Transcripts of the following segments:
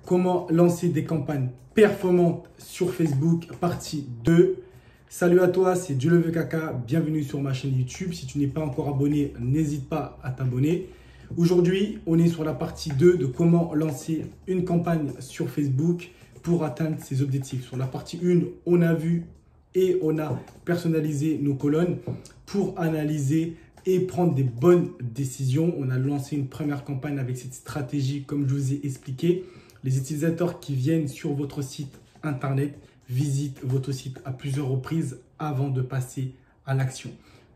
Comment lancer des campagnes performantes sur Facebook, partie 2. Salut à toi, c'est Dieu le veut Kaka. Bienvenue sur ma chaîne YouTube. Si tu n'es pas encore abonné, n'hésite pas à t'abonner. Aujourd'hui, on est sur la partie 2 de comment lancer une campagne sur Facebook pour atteindre ses objectifs. Sur la partie 1, on a vu et on a personnalisé nos colonnes pour analyser et prendre des bonnes décisions. On a lancé une première campagne avec cette stratégie comme je vous ai expliqué. Les utilisateurs qui viennent sur votre site internet visitent votre site à plusieurs reprises avant de passer à l'action.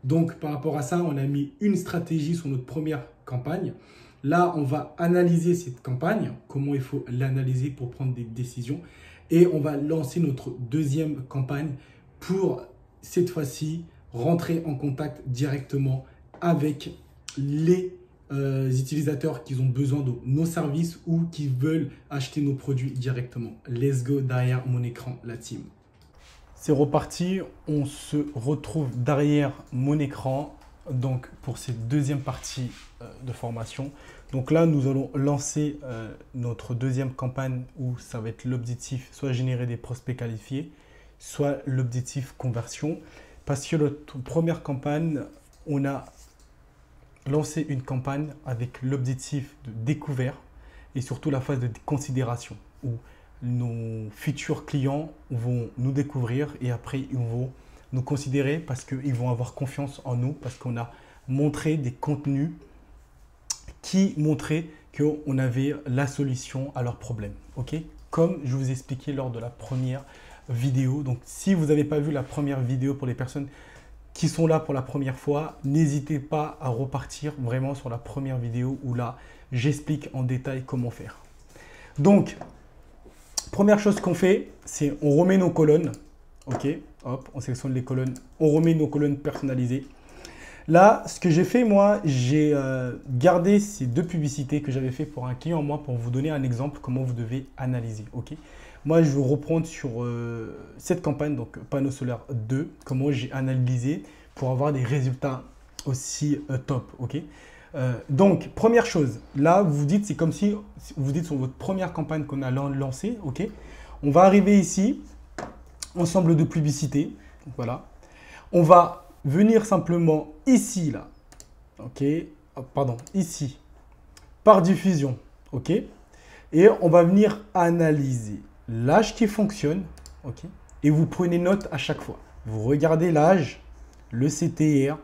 Donc, par rapport à ça, on a mis une stratégie sur notre première campagne. Là, on va analyser cette campagne, comment il faut l'analyser pour prendre des décisions. Et on va lancer notre deuxième campagne pour, cette fois-ci, rentrer en contact directement avec les utilisateurs qui ont besoin de nos services ou qui veulent acheter nos produits directement. Let's go derrière mon écran, la team. C'est reparti, on se retrouve derrière mon écran donc pour cette deuxième partie de formation. Donc là, nous allons lancer notre deuxième campagne où ça va être l'objectif soit générer des prospects qualifiés, soit l'objectif conversion. Parce que notre première campagne, on a lancer une campagne avec l'objectif de découvert et surtout la phase de considération où nos futurs clients vont nous découvrir et après ils vont nous considérer parce qu'ils vont avoir confiance en nous parce qu'on a montré des contenus qui montraient qu'on avait la solution à leurs problèmes. Ok, comme je vous ai expliqué lors de la première vidéo. Donc si vous n'avez pas vu la première vidéo pour les personnes qui sont là pour la première fois, n'hésitez pas à repartir vraiment sur la première vidéo où là, j'explique en détail comment faire. Donc, première chose qu'on fait, c'est on remet nos colonnes. Ok, hop, on sélectionne les colonnes, on remet nos colonnes personnalisées. Là, ce que j'ai fait, moi, j'ai gardé ces deux publicités que j'avais fait pour un client, moi, pour vous donner un exemple comment vous devez analyser. Ok. Moi, je veux reprendre sur cette campagne, donc panneau solaire 2, comment j'ai analysé pour avoir des résultats aussi top. Ok. Donc, première chose, là, vous dites, c'est comme si vous dites sur votre première campagne qu'on a lancée. Ok. On va arriver ici, ensemble de publicités. Donc, voilà. On va venir simplement ici, là. Ok. Pardon, ici, par diffusion. Ok. Et on va venir analyser l'âge qui fonctionne, ok, et vous prenez note à chaque fois. Vous regardez l'âge, le CTR,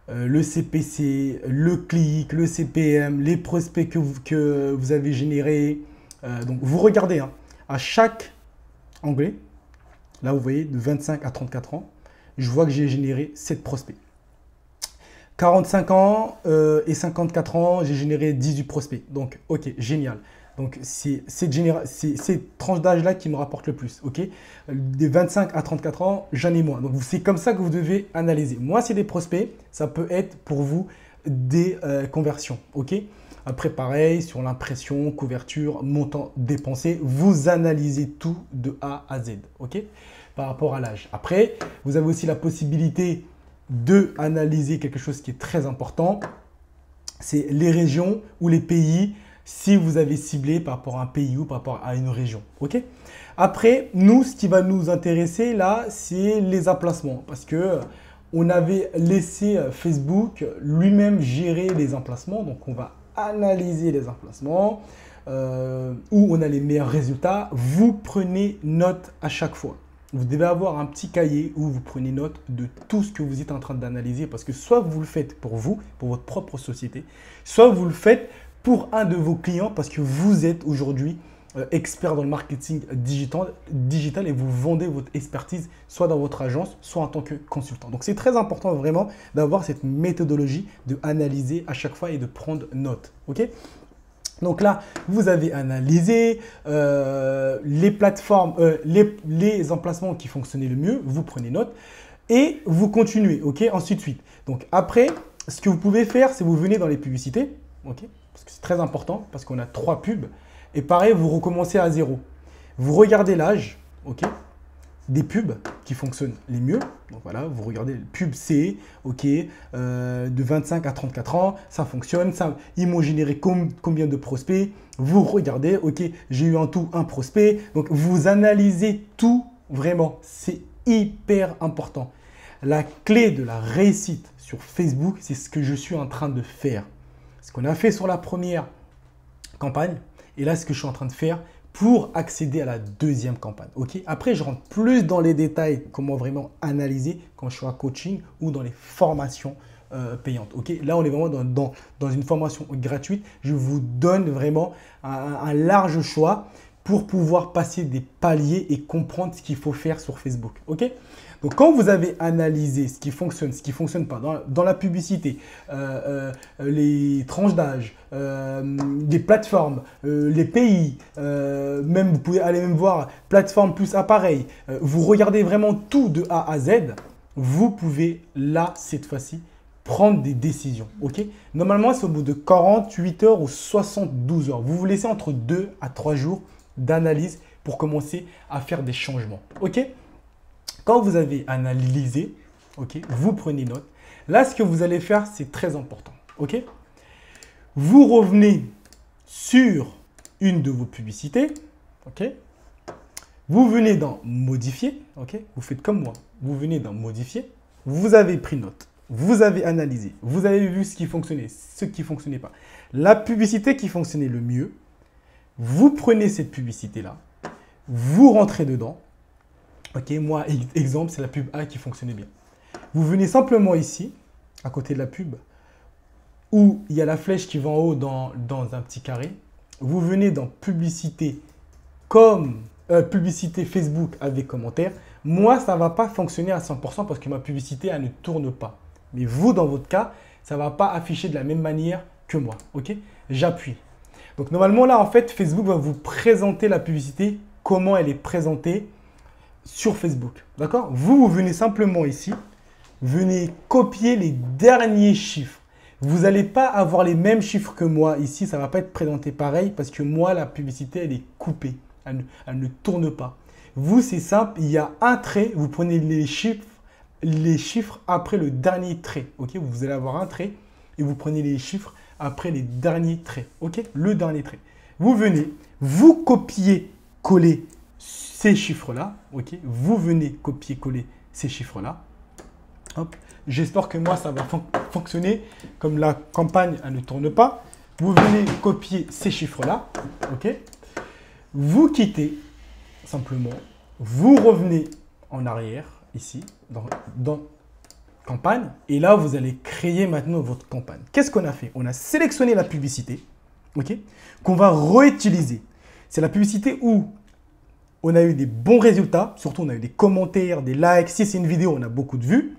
le CPC, le clic, le CPM, les prospects que vous avez générés. Donc, vous regardez hein, à chaque onglet. Là, vous voyez, de 25 à 34 ans, je vois que j'ai généré 7 prospects. 45 ans et 54 ans, j'ai généré 18 prospects. Donc, ok, génial. Donc, c'est cette tranche d'âge-là qui me rapporte le plus. Ok, des 25 à 34 ans, j'en ai moins. Donc, c'est comme ça que vous devez analyser. Moi, c'est des prospects. Ça peut être pour vous des conversions. Ok, après, pareil, sur l'impression, couverture, montant dépensé, vous analysez tout de A à Z. Ok, par rapport à l'âge. Après, vous avez aussi la possibilité de analyser quelque chose qui est très important. C'est les régions ou les pays. Si vous avez ciblé par rapport à un pays ou par rapport à une région. Ok. Après, nous, ce qui va nous intéresser là, c'est les emplacements. Parce que on avait laissé Facebook lui-même gérer les emplacements. Donc, on va analyser les emplacements où on a les meilleurs résultats. Vous prenez note à chaque fois. Vous devez avoir un petit cahier où vous prenez note de tout ce que vous êtes en train d'analyser. Parce que soit vous le faites pour vous, pour votre propre société, soit vous le faites pour un de vos clients parce que vous êtes aujourd'hui expert dans le marketing digital et vous vendez votre expertise soit dans votre agence, soit en tant que consultant. Donc, c'est très important vraiment d'avoir cette méthodologie de analyser à chaque fois et de prendre note. Ok. Donc là, vous avez analysé les plateformes, les emplacements qui fonctionnaient le mieux. Vous prenez note et vous continuez. Ok, ainsi de suite. Donc après, ce que vous pouvez faire, c'est vous venez dans les publicités. Ok. Parce que c'est très important, parce qu'on a 3 pubs. Et pareil, vous recommencez à 0. Vous regardez l'âge, ok, des pubs. qui fonctionnent les mieux. Donc voilà, vous regardez le pub C, ok, de 25 à 34 ans, ça fonctionne. Ça, ils m'ont généré combien de prospects? Vous regardez, ok, j'ai eu en tout un prospect. Donc vous analysez tout vraiment, c'est hyper important. La clé de la réussite sur Facebook, c'est ce que je suis en train de faire. Ce qu'on a fait sur la première campagne et là, ce que je suis en train de faire pour accéder à la deuxième campagne. Ok. Après, je rentre plus dans les détails, comment vraiment analyser quand je suis en coaching ou dans les formations payantes. Ok. Là, on est vraiment dans une formation gratuite. Je vous donne vraiment un large choix pour pouvoir passer des paliers et comprendre ce qu'il faut faire sur Facebook. Ok. Donc, quand vous avez analysé ce qui fonctionne pas dans la publicité, les tranches d'âge, les plateformes, les pays, même vous pouvez aller même voir plateforme plus appareil, vous regardez vraiment tout de A à Z, vous pouvez là, cette fois-ci, prendre des décisions. Ok. Normalement, c'est au bout de 48 heures ou 72 heures. Vous vous laissez entre 2 à 3 jours d'analyse pour commencer à faire des changements. Ok. Quand vous avez analysé, ok, vous prenez note. Là, ce que vous allez faire, c'est très important. Ok. Vous revenez sur une de vos publicités. Ok. Vous venez dans modifier. Ok. Vous faites comme moi. Vous venez dans modifier. Vous avez pris note. Vous avez analysé. Vous avez vu ce qui fonctionnait, ce qui ne fonctionnait pas. La publicité qui fonctionnait le mieux, vous prenez cette publicité-là. Vous rentrez dedans. Ok, moi, exemple, c'est la pub A qui fonctionnait bien. Vous venez simplement ici, à côté de la pub, où il y a la flèche qui va en haut dans un petit carré. Vous venez dans publicité comme publicité Facebook avec commentaire. Moi, ça ne va pas fonctionner à 100% parce que ma publicité, elle ne tourne pas. Mais vous, dans votre cas, ça ne va pas afficher de la même manière que moi. Ok, j'appuie. Donc, normalement, là, en fait, Facebook va vous présenter la publicité, comment elle est présentée sur Facebook. D'accord? Vous venez simplement ici, venez copier les derniers chiffres. Vous n'allez pas avoir les mêmes chiffres que moi ici, ça ne va pas être présenté pareil parce que moi, la publicité, elle est coupée. Elle ne tourne pas. Vous, c'est simple, il y a un trait, vous prenez les chiffres après le dernier trait. Ok? Vous allez avoir un trait et vous prenez les chiffres après les derniers traits. Ok? Le dernier trait. Vous venez, vous copiez-coller ces chiffres-là, ok. Vous venez copier-coller ces chiffres-là. J'espère que moi, ça va fonctionner. Comme la campagne, elle ne tourne pas. Vous venez copier ces chiffres-là, ok. Vous quittez simplement. Vous revenez en arrière, ici, dans campagne. Et là, vous allez créer maintenant votre campagne. Qu'est-ce qu'on a fait? On a sélectionné la publicité, ok, qu'on va réutiliser. C'est la publicité où on a eu des bons résultats, surtout on a eu des commentaires, des likes. Si c'est une vidéo, on a beaucoup de vues.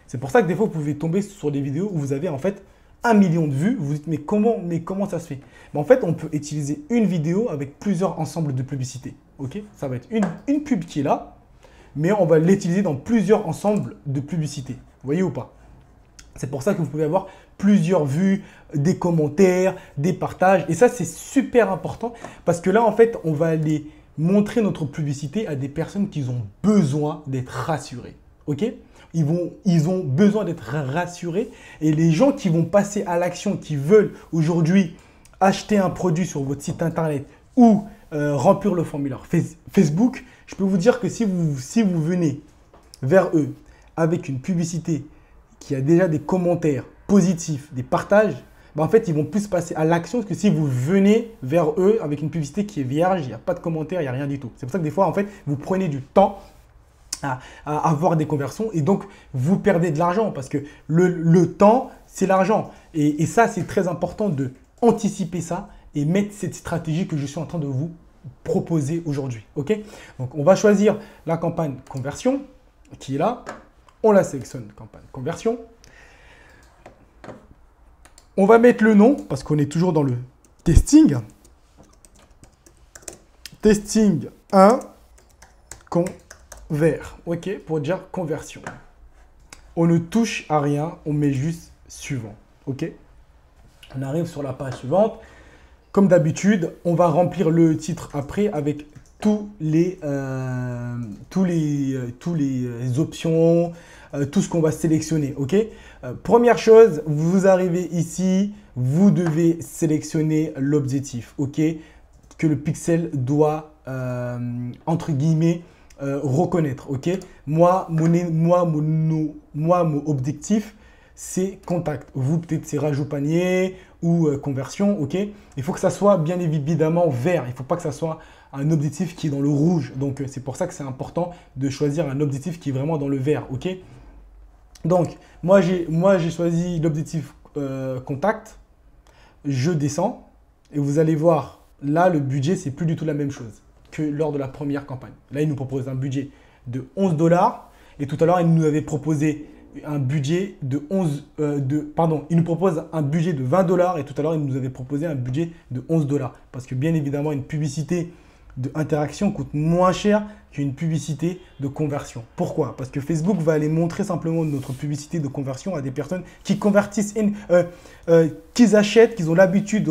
C'est pour ça que des fois, vous pouvez tomber sur des vidéos où vous avez en fait 1 million de vues. Vous vous dites, mais comment ça se fait? En fait, on peut utiliser une vidéo avec plusieurs ensembles de publicités. Ok, ça va être une pub qui est là, mais on va l'utiliser dans plusieurs ensembles de publicités. Vous voyez ou pas? C'est pour ça que vous pouvez avoir plusieurs vues, des commentaires, des partages. Et ça, c'est super important parce que là, en fait, on va aller montrer notre publicité à des personnes qui ont besoin d'être rassurées. Ok? Ils ont besoin d'être rassurés et les gens qui vont passer à l'action, qui veulent aujourd'hui acheter un produit sur votre site internet ou remplir le formulaire Facebook, je peux vous dire que si vous venez vers eux avec une publicité qui a déjà des commentaires positifs, des partages, en fait, ils vont plus passer à l'action que si vous venez vers eux avec une publicité qui est vierge, il n'y a pas de commentaires, il n'y a rien du tout. C'est pour ça que des fois, en fait, vous prenez du temps à avoir des conversions et donc vous perdez de l'argent parce que le temps, c'est l'argent. Et ça, c'est très important de anticiper ça et mettre cette stratégie que je suis en train de vous proposer aujourd'hui. Ok? Donc, on va choisir la campagne conversion qui est là. On la sélectionne, campagne conversion. On va mettre le nom parce qu'on est toujours dans le testing. Testing 1 convert. Ok, pour dire conversion. On ne touche à rien, on met juste suivant. Ok. On arrive sur la page suivante. Comme d'habitude, on va remplir le titre après avec tous les options, tout ce qu'on va sélectionner. Ok. Première chose, vous arrivez ici, vous devez sélectionner l'objectif. Ok. Que le pixel doit, entre guillemets, reconnaître. Ok. Moi, mon objectif, c'est contact. Vous, peut-être, c'est rajout panier ou conversion. Ok. Il faut que ça soit bien évidemment vert. Il ne faut pas que ça soit un objectif qui est dans le rouge. Donc, c'est pour ça que c'est important de choisir un objectif qui est vraiment dans le vert. Ok. Donc, moi, j'ai choisi l'objectif contact. Je descends et vous allez voir, là, le budget, c'est plus du tout la même chose que lors de la première campagne. Là, il nous propose un budget de 11 $ et tout à l'heure, il nous avait proposé un budget de il nous propose un budget de 20 $ et tout à l'heure, il nous avait proposé un budget de 11 $ parce que bien évidemment, une publicité d'interaction coûte moins cher qu'une publicité de conversion. Pourquoi? Parce que Facebook va aller montrer simplement notre publicité de conversion à des personnes qui convertissent, qu'ils achètent, qu'ils ont l'habitude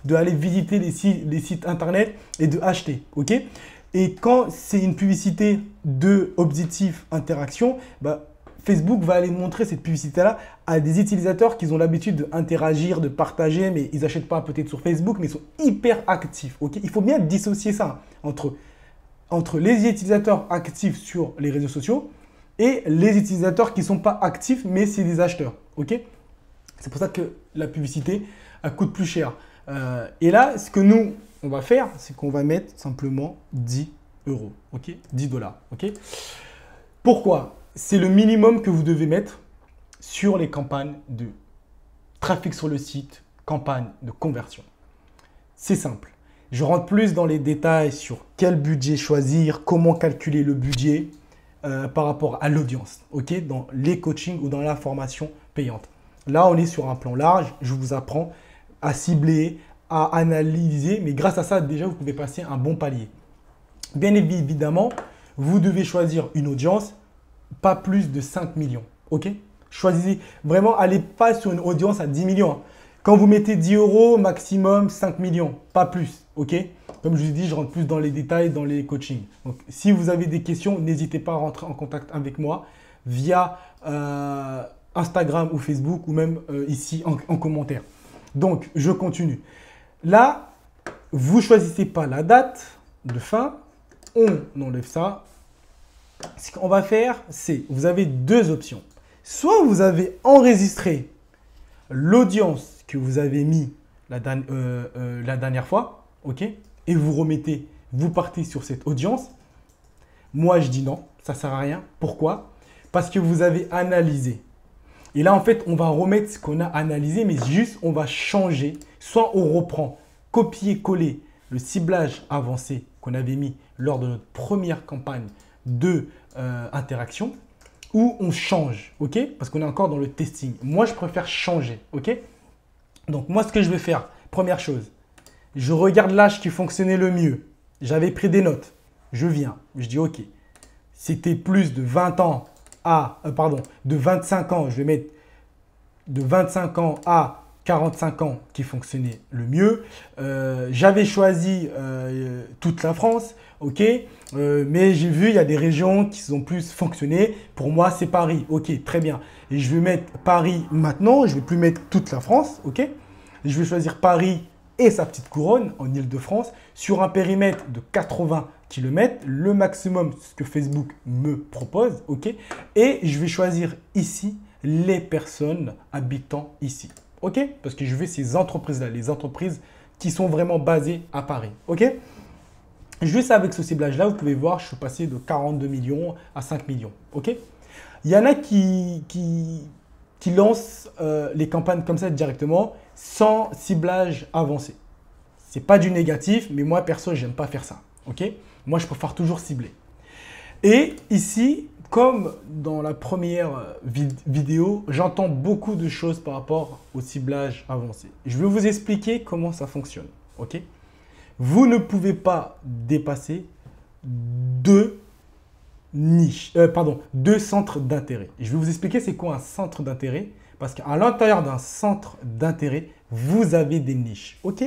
d'aller visiter les sites internet et de acheter. Ok. Et quand c'est une publicité de objectif interaction, bah, Facebook va aller montrer cette publicité-là à des utilisateurs qui ont l'habitude d'interagir, de partager, mais ils n'achètent pas peut-être sur Facebook, mais ils sont hyper actifs. Okay. Il faut bien dissocier ça entre les utilisateurs actifs sur les réseaux sociaux et les utilisateurs qui ne sont pas actifs, mais c'est des acheteurs. Okay. C'est pour ça que la publicité coûte plus cher. Et là, ce que nous, on va faire, c'est qu'on va mettre simplement 10 €. Okay. 10 $. Okay. Pourquoi? C'est le minimum que vous devez mettre sur les campagnes de trafic sur le site, campagne de conversion. C'est simple. Je rentre plus dans les détails sur quel budget choisir, comment calculer le budget par rapport à l'audience, okay, dans les coachings ou dans la formation payante. Là, on est sur un plan large. Je vous apprends à cibler, à analyser, mais grâce à ça, déjà, vous pouvez passer un bon palier. Bien évidemment, vous devez choisir une audience pas plus de 5 millions. Ok. Choisissez vraiment, allez pas sur une audience à 10 millions. Quand vous mettez 10 €, maximum 5 millions, pas plus. Ok. Comme je vous ai dit, je rentre plus dans les détails, dans les coachings. Donc, si vous avez des questions, n'hésitez pas à rentrer en contact avec moi via Instagram ou Facebook ou même ici en commentaire. Donc, je continue. Là, vous choisissez pas la date de fin. On enlève ça. Ce qu'on va faire, c'est, vous avez deux options. Soit vous avez enregistré l'audience que vous avez mis la dernière fois, ok, et vous partez sur cette audience. Moi, je dis non, ça ne sert à rien. Pourquoi? Parce que vous avez analysé. Et là, en fait, on va remettre ce qu'on a analysé, mais juste, on va changer. Soit on reprend, copier-coller le ciblage avancé qu'on avait mis lors de notre première campagne de interaction, ou on change, ok? Parce qu'on est encore dans le testing. Moi, je préfère changer, ok? Donc, moi, ce que je vais faire, première chose, je regarde l'âge qui fonctionnait le mieux. J'avais pris des notes. Je viens, je dis ok. C'était plus de 20 ans à, de 25 ans, je vais mettre de 25 ans à 45 ans qui fonctionnait le mieux. J'avais choisi toute la France, ok, mais j'ai vu il y a des régions qui ont plus fonctionné. Pour moi, c'est Paris, ok, très bien. Et je vais mettre Paris maintenant, je ne vais plus mettre toute la France, ok. Et je vais choisir Paris et sa petite couronne en Île-de-France sur un périmètre de 80 km, le maximum ce que Facebook me propose, ok. Et je vais choisir ici les personnes habitant ici. Ok, parce que je veux ces entreprises-là, les entreprises qui sont vraiment basées à Paris. Ok, juste avec ce ciblage-là, vous pouvez voir, je suis passé de 42 millions à 5 millions. Ok, il y en a qui lancent les campagnes comme ça directement sans ciblage avancé. Ce n'est pas du négatif, mais moi, perso, je n'aime pas faire ça. Ok, moi, je préfère toujours cibler. Et ici, comme dans la première vidéo, j'entends beaucoup de choses par rapport au ciblage avancé. Je vais vous expliquer comment ça fonctionne. Okay, vous ne pouvez pas dépasser deux centres d'intérêt. Je vais vous expliquer c'est quoi un centre d'intérêt. Parce qu'à l'intérieur d'un centre d'intérêt, vous avez des niches. Ok,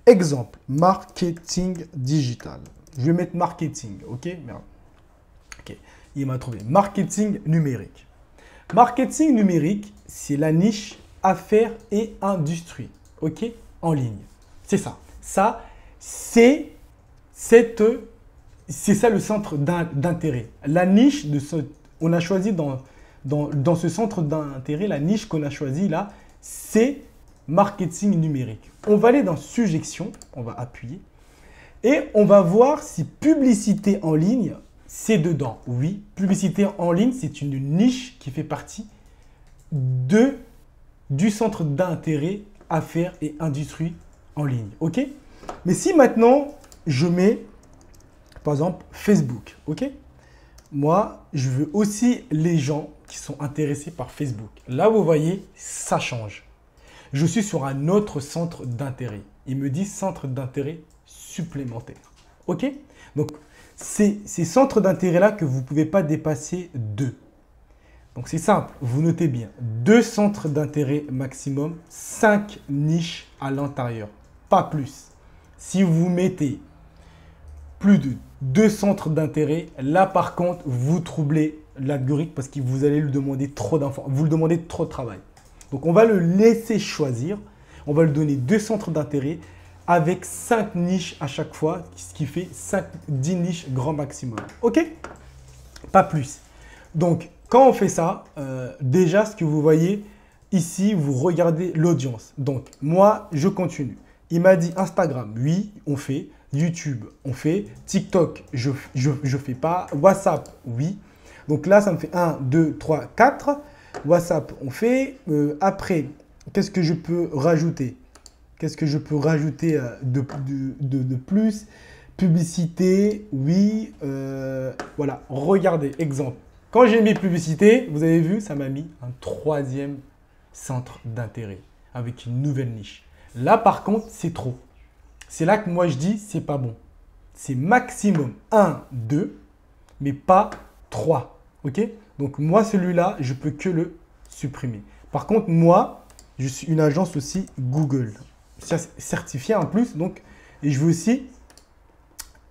exemple, marketing digital. Je vais mettre marketing, ok? Merde. Ok, il m'a trouvé. Marketing numérique. Marketing numérique, c'est la niche affaires et industrie, ok? En ligne. C'est ça. Ça, c'est ça le centre d'intérêt. La niche, on a choisi dans ce centre d'intérêt, la niche qu'on a choisie là, c'est marketing numérique. On va aller dans Suggestions, on va appuyer et on va voir si publicité en ligne, c'est dedans. Oui, publicité en ligne, c'est une niche qui fait partie du centre d'intérêt affaires et industrie en ligne. Ok? Mais si maintenant, je mets, par exemple, Facebook. Ok? Moi, je veux aussi les gens qui sont intéressés par Facebook. Là, vous voyez, ça change. Je suis sur un autre centre d'intérêt. Il me dit centre d'intérêt supplémentaire. Ok? Donc, c'est ces centres d'intérêt-là que vous ne pouvez pas dépasser 2. Donc, c'est simple. Vous notez bien. 2 centres d'intérêt maximum, 5 niches à l'intérieur. Pas plus. Si vous mettez plus de 2 centres d'intérêt, là, par contre, vous troublez l'algorithme parce que vous allez lui demander trop d'informations. Vous lui demandez trop de travail. Donc, on va le laisser choisir. On va lui donner 2 centres d'intérêt avec 5 niches à chaque fois, ce qui fait 10 niches grand maximum. OK? Pas plus. Donc, quand on fait ça, déjà, ce que vous voyez ici, vous regardez l'audience. Donc, moi, je continue. Il m'a dit Instagram, oui, on fait. YouTube, on fait. TikTok, je fais pas. WhatsApp, oui. Donc là, ça me fait 1, 2, 3, 4. WhatsApp, on fait. Après, qu'est-ce que je peux rajouter? Qu'est-ce que je peux rajouter de plus? Publicité, oui. Voilà, regardez, exemple. Quand j'ai mis publicité, vous avez vu, ça m'a mis un 3e centre d'intérêt avec une nouvelle niche. Là, par contre, c'est trop. C'est là que moi, je dis, c'est pas bon. C'est maximum 1, 2, mais pas 3. OK? Donc, moi, celui-là, je peux que le supprimer. Par contre, moi, je suis une agence aussi Google. Certifiée en plus. Donc, et je veux aussi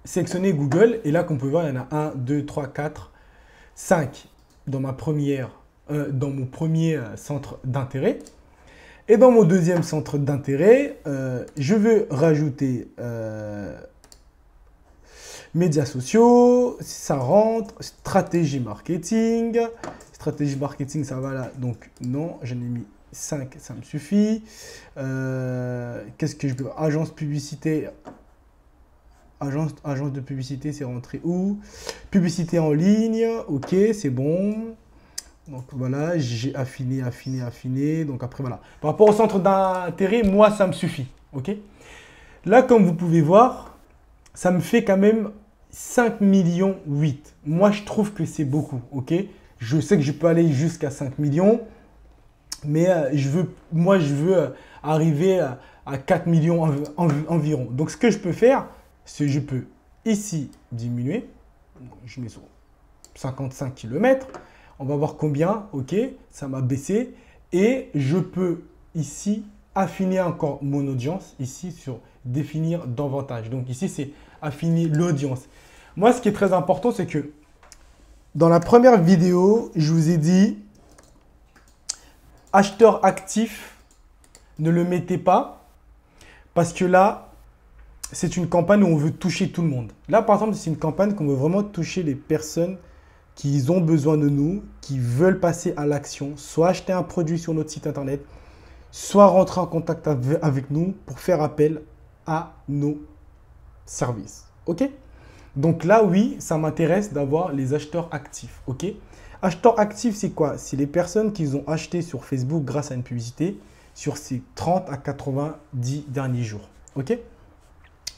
sélectionner Google. Et là, comme vous pouvez voir, il y en a 1, 2, 3, 4, 5 dans mon premier centre d'intérêt. Et dans mon deuxième centre d'intérêt, je veux rajouter médias sociaux, ça rentre, stratégie marketing. Stratégie marketing, ça va là. Donc non, j'en ai mis 5, ça me suffit. Qu'est-ce que je peux... Agence publicité. Agence de publicité, c'est rentré où? Publicité en ligne, ok, c'est bon. Donc voilà, j'ai affiné. Donc après, voilà. Par rapport au centre d'intérêt, moi, ça me suffit. Ok. Là, comme vous pouvez voir, ça me fait quand même 5 millions 8. Moi, je trouve que c'est beaucoup. Ok. Je sais que je peux aller jusqu'à 5 millions. Mais je veux arriver à 4 millions environ. Donc, ce que je peux faire, c'est que je peux ici diminuer. Je mets sur 55 km. On va voir combien, ok, ça m'a baissé. Et je peux ici affiner encore mon audience, ici sur définir davantage. Donc ici, c'est affiner l'audience. Moi, ce qui est très important, c'est que dans la première vidéo, je vous ai dit, acheteur actif, ne le mettez pas. Parce que là, c'est une campagne où on veut toucher tout le monde. Là, par exemple, c'est une campagne qu'on veut vraiment toucher les personnes qui ont besoin de nous, qui veulent passer à l'action, soit acheter un produit sur notre site internet, soit rentrer en contact avec nous pour faire appel à nos services. OK? Donc là, oui, ça m'intéresse d'avoir les acheteurs actifs. OK? Acheteurs actifs, c'est quoi? C'est les personnes qui ont acheté sur Facebook grâce à une publicité sur ces 30 à 90 derniers jours. OK?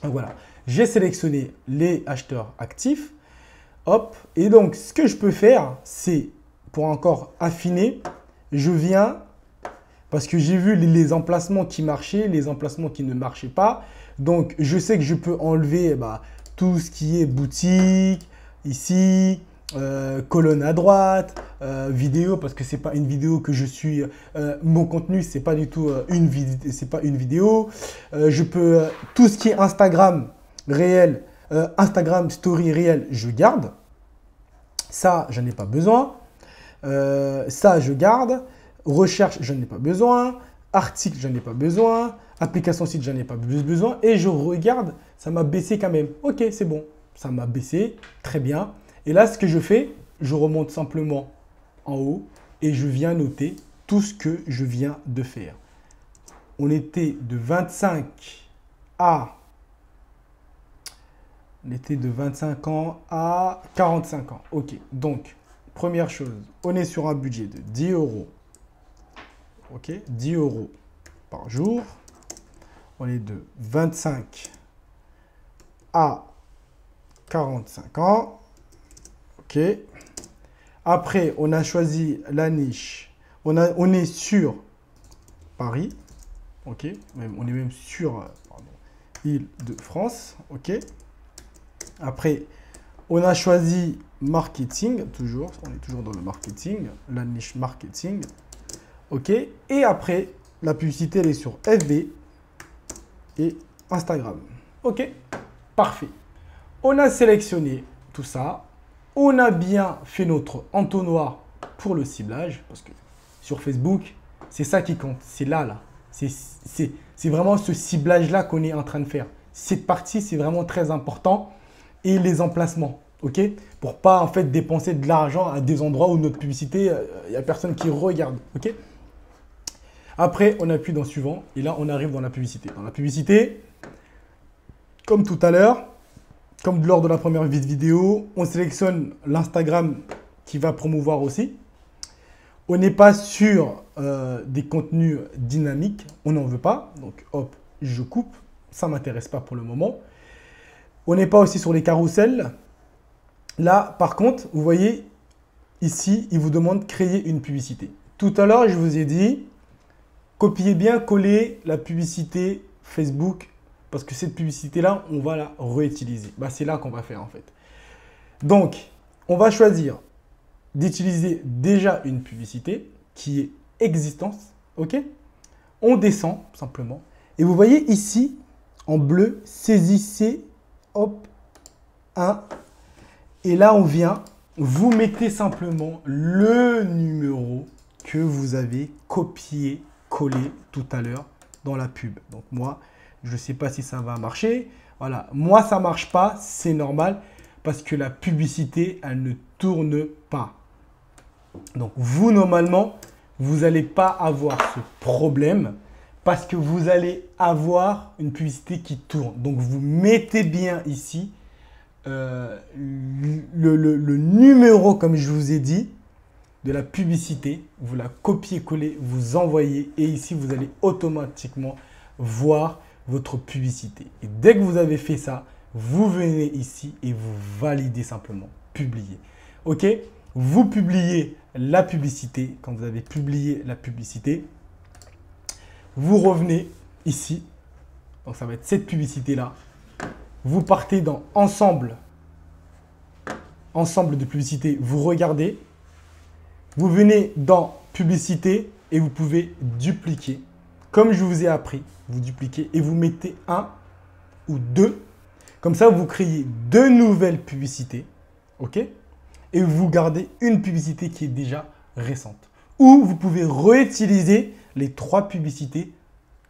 Donc voilà, j'ai sélectionné les acheteurs actifs. Hop, et donc ce que je peux faire, c'est pour encore affiner, je viens, parce que j'ai vu les emplacements qui marchaient, les emplacements qui ne marchaient pas. Donc je sais que je peux enlever tout ce qui est boutique, ici, colonne à droite, vidéo, parce que ce n'est pas une vidéo que je suis, mon contenu, ce n'est pas du tout une vidéo. Je peux, tout ce qui est Instagram réel, Instagram Story réel, je garde. Ça, je n'en ai pas besoin. Ça, je garde. Recherche, je n'en ai pas besoin. Article, je n'en ai pas besoin. Application site, je n'en ai pas besoin. Et je regarde, ça m'a baissé quand même. Ok, c'est bon. Ça m'a baissé. Très bien. Et là, ce que je fais, je remonte simplement en haut et je viens noter tout ce que je viens de faire. On était de 25 à... On était de 25 ans à 45 ans. Ok, donc, première chose, on est sur un budget de 10 euros. Ok, 10 euros par jour. On est de 25 à 45 ans. Ok. Après, on a choisi la niche. On est sur Paris. Ok. On est même sur Île-de-France. Ok. Après, on a choisi marketing. Toujours. On est toujours dans le marketing. La niche marketing. Ok. Et après, la publicité, elle est sur FB et Instagram. Ok. Parfait. On a sélectionné tout ça. On a bien fait notre entonnoir pour le ciblage. Parce que sur Facebook, c'est ça qui compte. C'est là. C'est vraiment ce ciblage-là qu'on est en train de faire. Cette partie, c'est vraiment très important. Et les emplacements, ok? Pour pas en fait dépenser de l'argent à des endroits où notre publicité, il n'y a personne qui regarde, ok? Après, on appuie dans suivant et là, on arrive dans la publicité. Dans la publicité, comme tout à l'heure, comme lors de la première vidéo, on sélectionne l'Instagram qui va promouvoir aussi. On n'est pas sur des contenus dynamiques, on n'en veut pas. Donc, hop, je coupe. Ça ne m'intéresse pas pour le moment. On n'est pas aussi sur les carousels. Là, par contre, vous voyez, ici, il vous demande de créer une publicité. Tout à l'heure, je vous ai dit, copiez bien, collez la publicité Facebook, parce que cette publicité-là, on va la réutiliser. Bah, c'est là qu'on va faire en fait. Donc, on va choisir d'utiliser déjà une publicité qui est existante. Ok? On descend simplement. Et vous voyez ici, en bleu, saisissez, hop, 1. Et là, on vient, vous mettez simplement le numéro que vous avez copié-collé tout à l'heure dans la pub. Donc moi, je ne sais pas si ça va marcher. Voilà, moi, ça ne marche pas, c'est normal parce que la publicité, elle ne tourne pas. Donc vous, normalement, vous n'allez pas avoir ce problème parce que vous allez avoir une publicité qui tourne. Donc vous mettez bien ici le numéro, comme je vous ai dit, de la publicité. Vous la copiez-collez, vous envoyez et ici, vous allez automatiquement voir votre publicité. Et dès que vous avez fait ça, vous venez ici et vous validez simplement, publier. Ok? Vous publiez la publicité. Quand vous avez publié la publicité, vous revenez ici. Donc, ça va être cette publicité-là. Vous partez dans ensemble de publicité. Vous regardez. Vous venez dans publicité et vous pouvez dupliquer. Comme je vous ai appris, vous dupliquez et vous mettez 1 ou 2. Comme ça, vous créez 2 nouvelles publicités. OK? Et vous gardez une publicité qui est déjà récente. Ou vous pouvez réutiliser les 3 publicités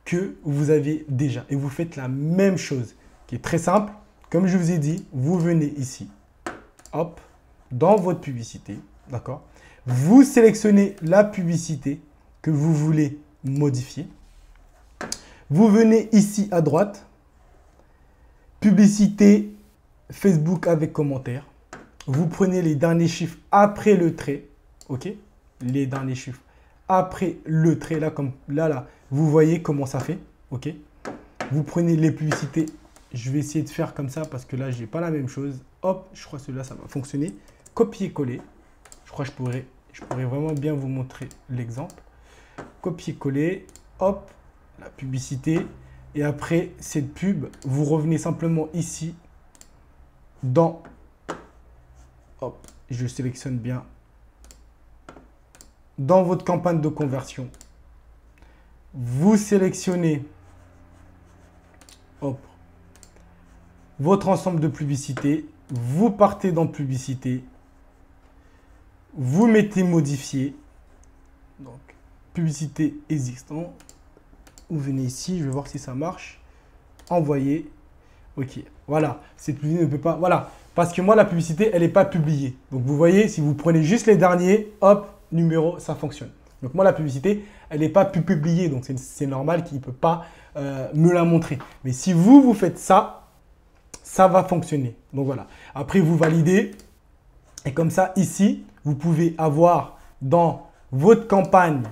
que vous avez déjà. Et vous faites la même chose, qui est très simple. Comme je vous ai dit, vous venez ici, hop, dans votre publicité, d'accord? Vous sélectionnez la publicité que vous voulez modifier. Vous venez ici à droite, publicité Facebook avec commentaire. Vous prenez les derniers chiffres après le trait, ok? Les derniers chiffres après le trait, là, comme là, vous voyez comment ça fait, ok? Vous prenez les publicités. Je vais essayer de faire comme ça parce que là, je n'ai pas la même chose. Hop, je crois que celui-là, ça va fonctionner. Copier-coller. Je crois que je pourrais vraiment bien vous montrer l'exemple. Copier-coller. Hop, la publicité. Et après, cette pub, vous revenez simplement ici dans... Hop, je sélectionne bien. Dans votre campagne de conversion, vous sélectionnez... Hop. votre ensemble de publicités. Vous partez dans publicité. Vous mettez modifier. Donc, publicité existante. Vous venez ici, je vais voir si ça marche. Envoyer. Ok, voilà. Cette publicité ne peut pas... Voilà. Parce que moi, la publicité, elle n'est pas publiée. Donc, vous voyez, si vous prenez juste les derniers, hop, numéro, ça fonctionne. Donc, moi, la publicité, elle n'est pas publiée. Donc, c'est normal qu'il ne peut pas me la montrer. Mais si vous faites ça, ça va fonctionner. Donc, voilà. Après, vous validez. Et comme ça, ici, vous pouvez avoir dans votre campagne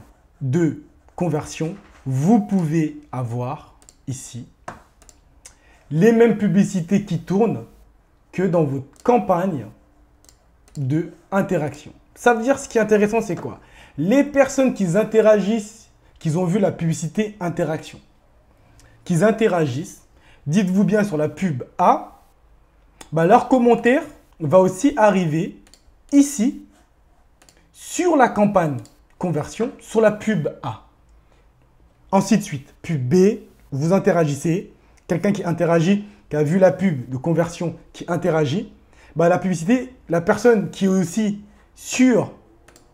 de conversion, vous pouvez avoir ici les mêmes publicités qui tournent que dans votre campagne de interaction. Ça veut dire, ce qui est intéressant, c'est quoi? Les personnes qui interagissent, qui ont vu la publicité interaction, qui interagissent, dites-vous bien sur la pub A, bah, leur commentaire va aussi arriver ici sur la campagne conversion, sur la pub A. Ainsi de suite, pub B, vous interagissez, quelqu'un qui interagit, qui a vu la pub de conversion, qui interagit, bah, la publicité, la personne qui est aussi sur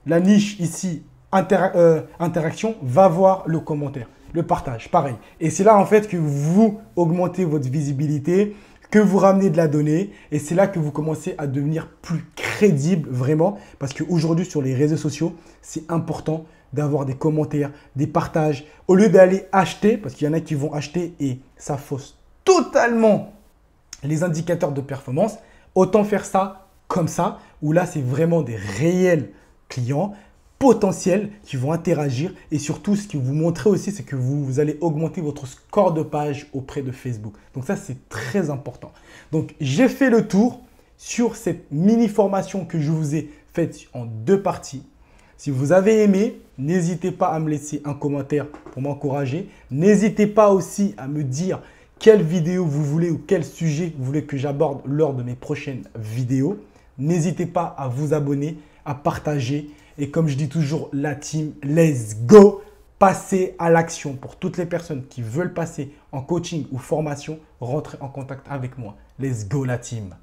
la niche ici, interaction, va voir le commentaire, le partage, pareil. Et c'est là en fait que vous augmentez votre visibilité, que vous ramenez de la donnée et c'est là que vous commencez à devenir plus crédible vraiment parce qu'aujourd'hui sur les réseaux sociaux, c'est important d'avoir des commentaires, des partages. Au lieu d'aller acheter, parce qu'il y en a qui vont acheter et ça fausse totalement les indicateurs de performance, autant faire ça comme ça où là, c'est vraiment des réels clients potentiels qui vont interagir et surtout ce qui vous montrez aussi, c'est que vous allez augmenter votre score de page auprès de Facebook. Donc ça, c'est très important. Donc, j'ai fait le tour sur cette mini formation que je vous ai faite en 2 parties. Si vous avez aimé, n'hésitez pas à me laisser un commentaire pour m'encourager. N'hésitez pas aussi à me dire quelle vidéo vous voulez ou quel sujet vous voulez que j'aborde lors de mes prochaines vidéos. N'hésitez pas à vous abonner, à partager. Et comme je dis toujours, la team, let's go! Passez à l'action. Pour toutes les personnes qui veulent passer en coaching ou formation, rentrez en contact avec moi. Let's go la team!